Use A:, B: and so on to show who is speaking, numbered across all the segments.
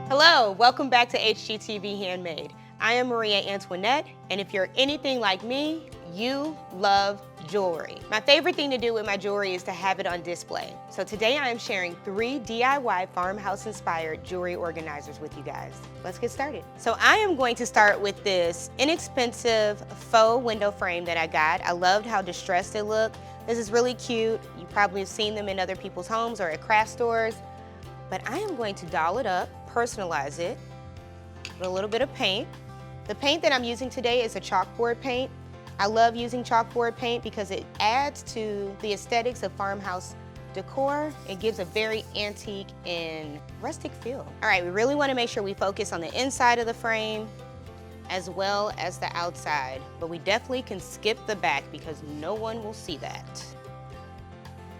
A: Hello, welcome back to HGTV Handmade. I am Maria Antoinette, and if you're anything like me, you love jewelry. My favorite thing to do with my jewelry is to have it on display. So today I am sharing 3 DIY farmhouse-inspired jewelry organizers with you guys. Let's get started. So I am going to start with this inexpensive faux window frame that I got. I loved how distressed it looked. This is really cute. You probably have seen them in other people's homes or at craft stores. But I am going to doll it up, personalize it with a little bit of paint. The paint that I'm using today is a chalkboard paint. I love using chalkboard paint because it adds to the aesthetics of farmhouse decor. It gives a very antique and rustic feel. All right, we really want to make sure we focus on the inside of the frame as well as the outside, but we definitely can skip the back because no one will see that.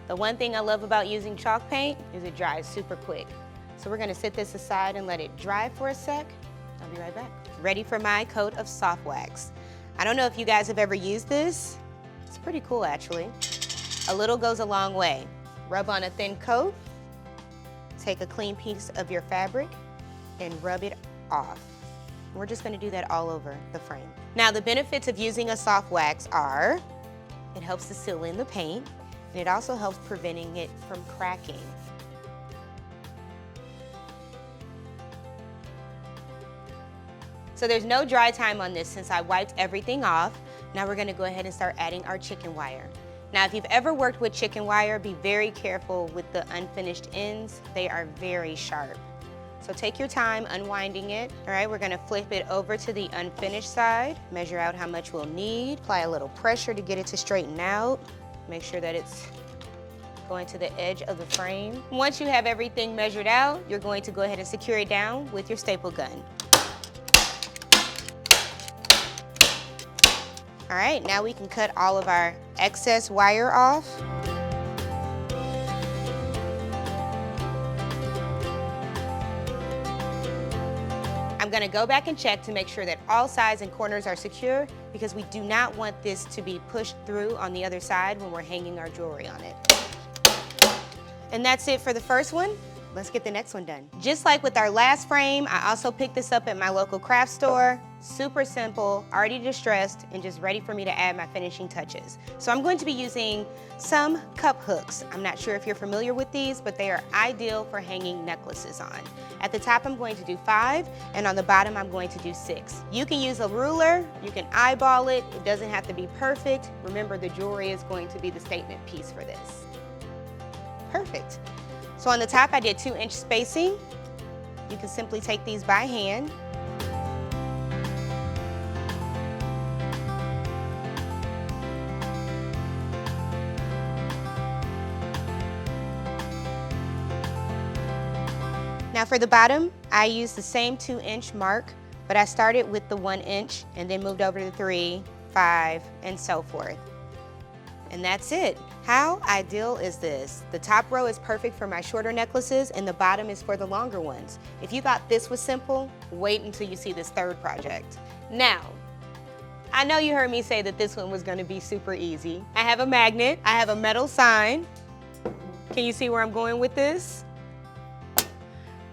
A: The one thing I love about using chalk paint is it dries super quick. So we're gonna sit this aside and let it dry for a sec. I'll be right back. Ready for my coat of soft wax. I don't know if you guys have ever used this. It's pretty cool actually. A little goes a long way. Rub on a thin coat, take a clean piece of your fabric and rub it off. We're just gonna do that all over the frame. Now the benefits of using a soft wax are, it helps to seal in the paint, and it also helps preventing it from cracking. So there's no dry time on this since I wiped everything off. Now we're gonna go ahead and start adding our chicken wire. Now if you've ever worked with chicken wire, be very careful with the unfinished ends. They are very sharp. So take your time unwinding it. All right, we're gonna flip it over to the unfinished side, measure out how much we'll need, apply a little pressure to get it to straighten out. Make sure that it's going to the edge of the frame. Once you have everything measured out, you're going to go ahead and secure it down with your staple gun. All right, now we can cut all of our excess wire off. I'm gonna go back and check to make sure that all sides and corners are secure because we do not want this to be pushed through on the other side when we're hanging our jewelry on it. And that's it for the first one. Let's get the next one done. Just like with our last frame, I also picked this up at my local craft store. Super simple, already distressed, and just ready for me to add my finishing touches. So I'm going to be using some cup hooks. I'm not sure if you're familiar with these, but they are ideal for hanging necklaces on. At the top, I'm going to do 5, and on the bottom, I'm going to do 6. You can use a ruler, you can eyeball it. It doesn't have to be perfect. Remember, the jewelry is going to be the statement piece for this. Perfect. So on the top, I did 2-inch spacing. You can simply take these by hand. Now for the bottom, I used the same 2-inch mark, but I started with the 1 inch and then moved over to 3, 5, and so forth. And that's it. How ideal is this? The top row is perfect for my shorter necklaces and the bottom is for the longer ones. If you thought this was simple, wait until you see this third project. Now, I know you heard me say that this one was gonna be super easy. I have a magnet, I have a metal sign. Can you see where I'm going with this?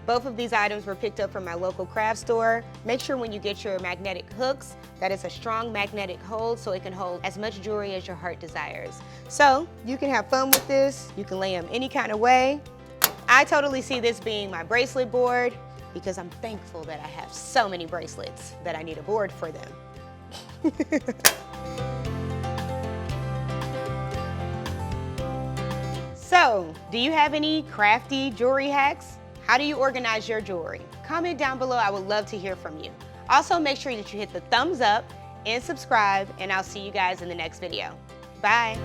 A: Both of these items were picked up from my local craft store. Make sure when you get your magnetic hooks that it's a strong magnetic hold so it can hold as much jewelry as your heart desires. So you can have fun with this. You can lay them any kind of way. I totally see this being my bracelet board because I'm thankful that I have so many bracelets that I need a board for them. So, do you have any crafty jewelry hacks? How do you organize your jewelry? Comment down below, I would love to hear from you. Also, make sure that you hit the thumbs up and subscribe, and I'll see you guys in the next video. Bye.